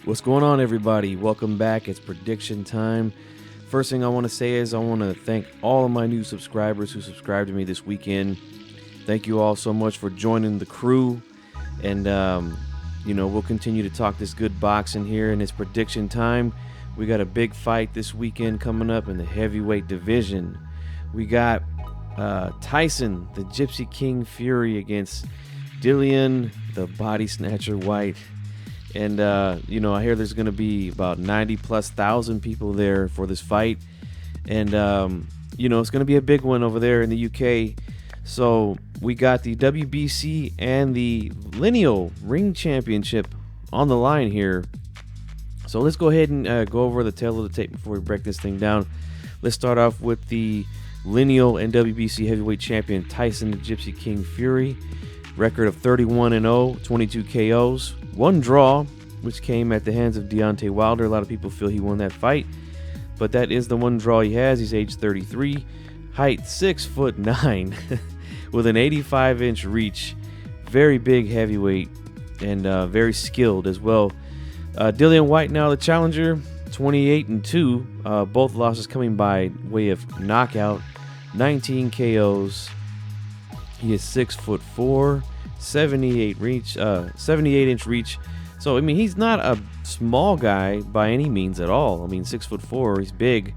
What's going on, everybody? Welcome back. It's prediction time. First thing I want to say is I want to thank all of my new subscribers who subscribed to me this weekend. Thank you all so much for joining the crew. And, we'll continue to talk this good boxing here, and it's prediction time. We got a big fight this weekend coming up in the heavyweight division. We got Tyson, the Gypsy King Fury, against Dillian, the Body Snatcher Whyte. And, I hear there's going to be about 90,000+ people there for this fight. And, it's going to be a big one over there in the UK. So we got the WBC and the Lineal Ring Championship on the line here. So let's go ahead and go over the tail of the tape before we break this thing down. Let's start off with the Lineal and WBC heavyweight champion Tyson the Gypsy King Fury. Record of 31-0, 22 KOs, one draw, which came at the hands of Deontay Wilder. A lot of people feel he won that fight, but that is the one draw he has. He's age 33, height 6'9", with an 85-inch reach. Very big heavyweight and very skilled as well. Dillian Whyte now the challenger, 28-2. Both losses coming by way of knockout, 19 KOs. He is 6'4", 78-inch reach. So I mean, he's not a small guy by any means at all. I mean, 6'4", he's big.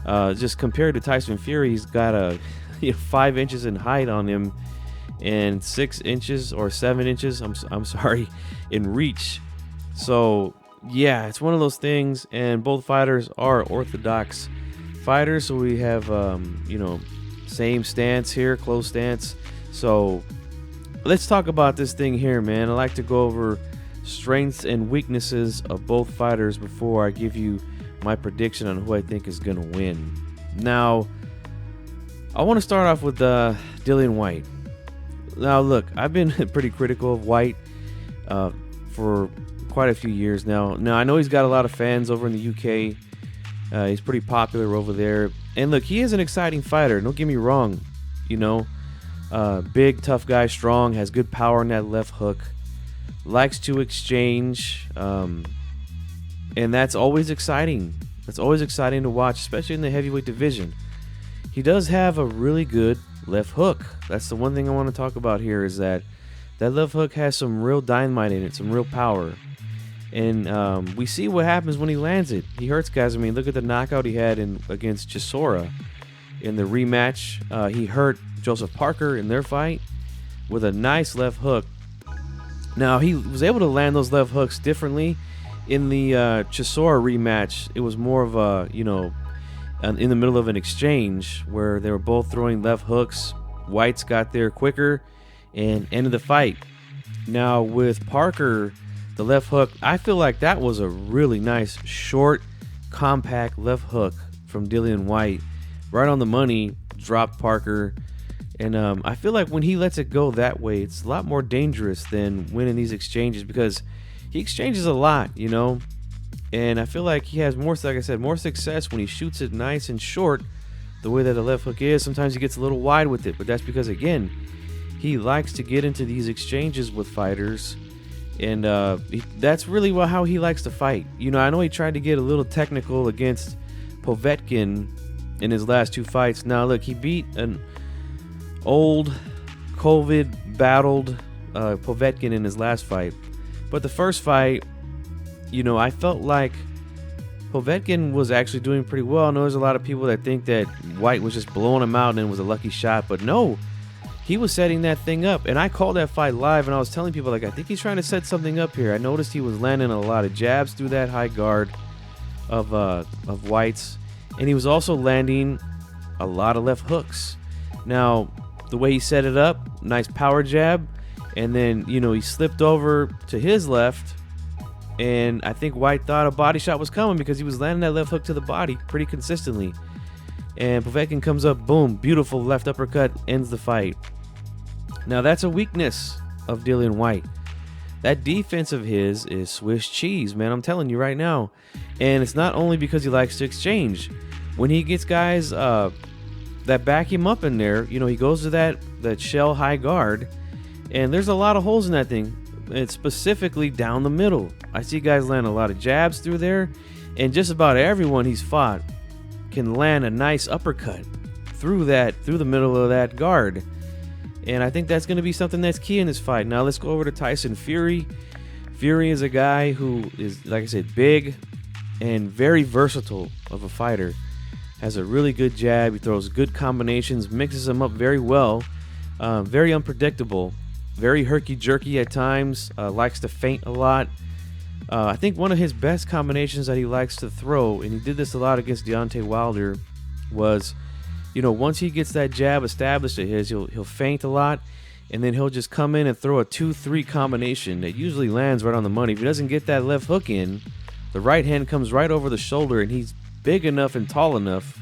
Just compared to Tyson Fury, he's got a 5 inches in height on him, and 6 inches or 7 inches. I'm sorry, in reach. So yeah, it's one of those things. And both fighters are orthodox fighters, so we have same stance here, close stance. So let's talk about this thing here, man. I like to go over strengths and weaknesses of both fighters before I give you my prediction on who I think is going to win. Now, I want to start off with Dillian Whyte. Now, look, I've been pretty critical of Whyte for quite a few years now. Now, I know he's got a lot of fans over in the UK. He's pretty popular over there. And look, he is an exciting fighter. Don't get me wrong. Big, tough guy, strong, has good power in that left hook, likes to exchange, and that's always exciting. That's always exciting to watch, especially in the heavyweight division. He does have a really good left hook. That's the one thing I want to talk about here, is that left hook has some real dynamite in it, some real power. And we see what happens when he lands it. He hurts guys. I mean, look at the knockout he had against Chisora in the rematch. He hurt Joseph Parker in their fight with a nice left hook. Now, he was able to land those left hooks differently. In the Chisora rematch, it was more of a, in the middle of an exchange where they were both throwing left hooks. Whyte's got there quicker and ended the fight. Now, with Parker, the left hook, I feel like that was a really nice, short, compact left hook from Dillian Whyte. Right on the money, dropped Parker. And I feel like when he lets it go that way, it's a lot more dangerous than winning these exchanges, because he exchanges a lot, and I feel like he has more, like I said, more success when he shoots it nice and short, the way that a left hook is. Sometimes he gets a little wide with it, but that's because, again, he likes to get into these exchanges with fighters, and that's really how he likes to fight. I know he tried to get a little technical against Povetkin in his last two fights. Now, look, he beat an old COVID-battled Povetkin in his last fight. But the first fight, I felt like Povetkin was actually doing pretty well. I know there's a lot of people that think that Whyte was just blowing him out and it was a lucky shot. But no, he was setting that thing up. And I called that fight live, and I was telling people, I think he's trying to set something up here. I noticed he was landing a lot of jabs through that high guard of Whyte's. And he was also landing a lot of left hooks. Now, the way he set it up, nice power jab, and then, he slipped over to his left, and I think Whyte thought a body shot was coming because he was landing that left hook to the body pretty consistently. And Povetkin comes up, boom, beautiful left uppercut, ends the fight. Now, that's a weakness of Dillian Whyte. That defense of his is Swiss cheese, man. I'm telling you right now. And it's not only because he likes to exchange. When he gets guys that back him up in there, he goes to that shell high guard, and there's a lot of holes in that thing. It's specifically down the middle. I see guys land a lot of jabs through there, and just about everyone he's fought can land a nice uppercut through the middle of that guard. And I think that's going to be something that's key in this fight. Now let's go over to Tyson Fury. Fury is a guy who is, like I said, big and very versatile of a fighter. Has a really good jab. He throws good combinations, mixes them up very well. Very unpredictable, very herky-jerky at times. Likes to feint a lot. I think one of his best combinations that he likes to throw, and he did this a lot against Deontay Wilder, was, once he gets that jab established at his, he'll feint a lot, and then he'll just come in and throw a 2-3 combination that usually lands right on the money. If he doesn't get that left hook in, the right hand comes right over the shoulder, and he's big enough and tall enough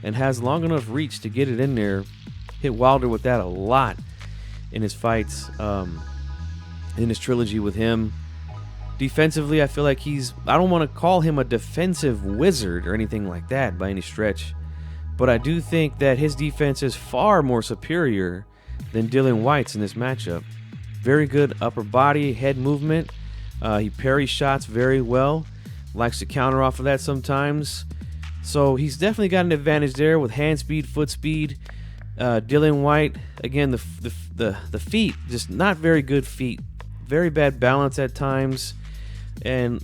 and has long enough reach to get it in there. Hit Wilder with that a lot in his fights, in his trilogy with him. Defensively, I feel like I don't want to call him a defensive wizard or anything like that by any stretch, but I do think that his defense is far more superior than Dillian Whyte's in this matchup. Very good upper body, head movement. He parries shots very well. Likes to counter off of that sometimes. So he's definitely got an advantage there with hand speed, foot speed. Dillian Whyte, again, the feet, just not very good feet. Very bad balance at times. And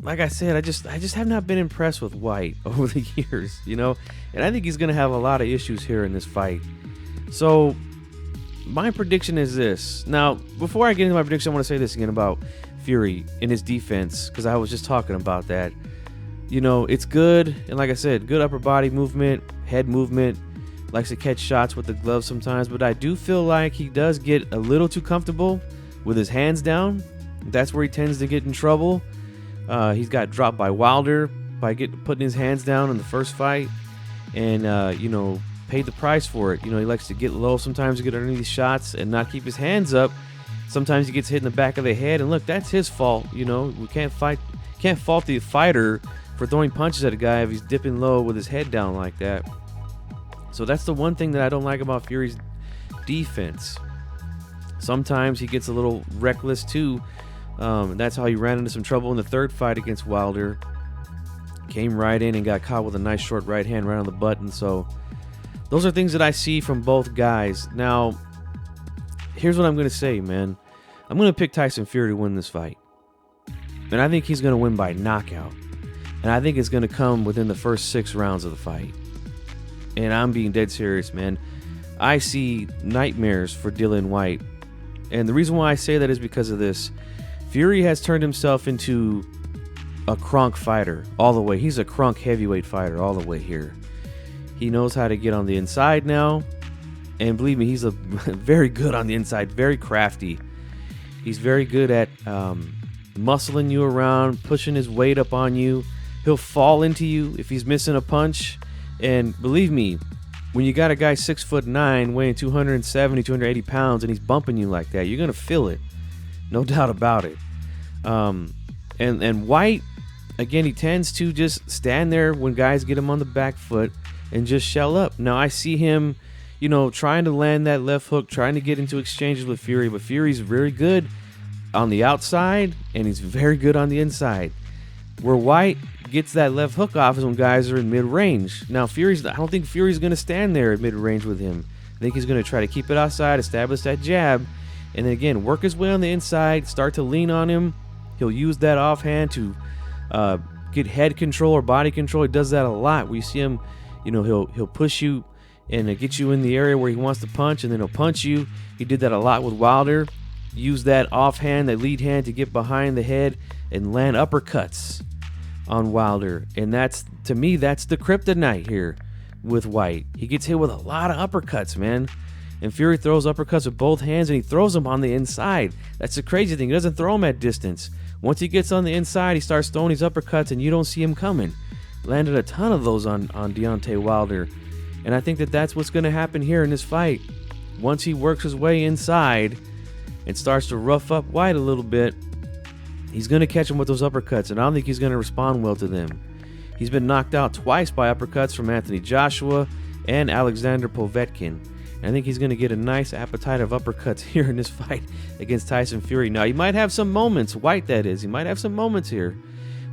like I said, I just have not been impressed with Whyte over the years, And I think he's going to have a lot of issues here in this fight. So my prediction is this. Now, before I get into my prediction, I want to say this again about Fury in his defense, because I was just talking about that. It's good, and like I said, good upper body movement, head movement. Likes to catch shots with the gloves sometimes, but I do feel like he does get a little too comfortable with his hands down. That's where he tends to get in trouble. He's got dropped by Wilder by putting his hands down in the first fight, and paid the price for it. He likes to get low sometimes to get underneath shots and not keep his hands up. Sometimes he gets hit in the back of the head, and look, that's his fault. We can't fault the fighter for throwing punches at a guy if he's dipping low with his head down like that. So that's the one thing that I don't like about Fury's defense. Sometimes he gets a little reckless too. That's how he ran into some trouble in the third fight against Wilder. Came right in and got caught with a nice short right hand right on the button. So those are things that I see from both guys. Now, here's what I'm going to say, man. I'm going to pick Tyson Fury to win this fight. And I think he's going to win by knockout. And I think it's going to come within the first 6 rounds of the fight. And I'm being dead serious, man. I see nightmares for Dillian Whyte. And the reason why I say that is because of this. Fury has turned himself into a crunk fighter all the way. He's a crunk heavyweight fighter all the way here. He knows how to get on the inside now. And believe me, he's very good on the inside, very crafty. He's very good at muscling you around, pushing his weight up on you. He'll fall into you if he's missing a punch. And believe me, when you got a guy 6'9", weighing 270, 280 pounds, and he's bumping you like that, you're going to feel it. No doubt about it. And Whyte, again, he tends to just stand there when guys get him on the back foot and just shell up. Now, I see him, trying to land that left hook, trying to get into exchanges with Fury, but Fury's very good on the outside, and he's very good on the inside. Where Whyte gets that left hook off is when guys are in mid-range. Now, I don't think Fury's going to stand there at mid-range with him. I think he's going to try to keep it outside, establish that jab, and then again, work his way on the inside, start to lean on him. He'll use that offhand to get head control or body control. He does that a lot. We see him, he'll push you and get you in the area where he wants to punch, and then he'll punch you. He did that a lot with Wilder. Use that offhand, that lead hand, to get behind the head and land uppercuts on Wilder. And to me, that's the kryptonite here with Whyte. He gets hit with a lot of uppercuts, man. And Fury throws uppercuts with both hands, and he throws them on the inside. That's the crazy thing. He doesn't throw them at distance. Once he gets on the inside, he starts throwing these uppercuts, and you don't see him coming. Landed a ton of those on Deontay Wilder. And I think that's what's going to happen here in this fight. Once he works his way inside and starts to rough up Whyte a little bit, he's going to catch him with those uppercuts, and I don't think he's going to respond well to them. He's been knocked out twice by uppercuts from Anthony Joshua and Alexander Povetkin. I think he's going to get a nice appetite of uppercuts here in this fight against Tyson Fury. Now, he might have some moments, Whyte that is. He might have some moments here.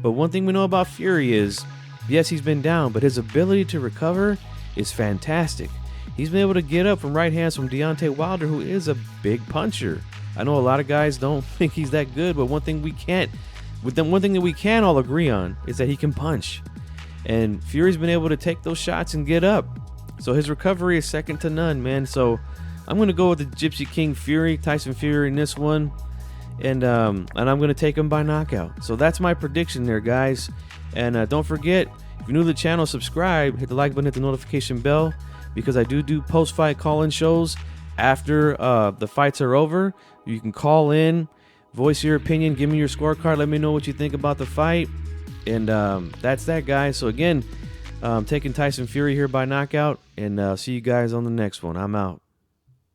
But one thing we know about Fury is, yes, he's been down, but his ability to recover is fantastic. He's been able to get up from right hands from Deontay Wilder, who is a big puncher. I know a lot of guys don't think he's that good, but one thing that we can all agree on is that he can punch. And Fury's been able to take those shots and get up. So his recovery is second to none, man. So I'm going to go with the Gypsy King Fury, Tyson Fury in this one. And I'm going to take him by knockout. So that's my prediction there, guys. And don't forget, if you're new to the channel, subscribe, hit the like button, hit the notification bell, because I do post-fight call-in shows after the fights are over. You can call in, voice your opinion, give me your scorecard, let me know what you think about the fight. And that's that, guys. So again, taking Tyson Fury here by knockout, and see you guys on the next one. I'm out.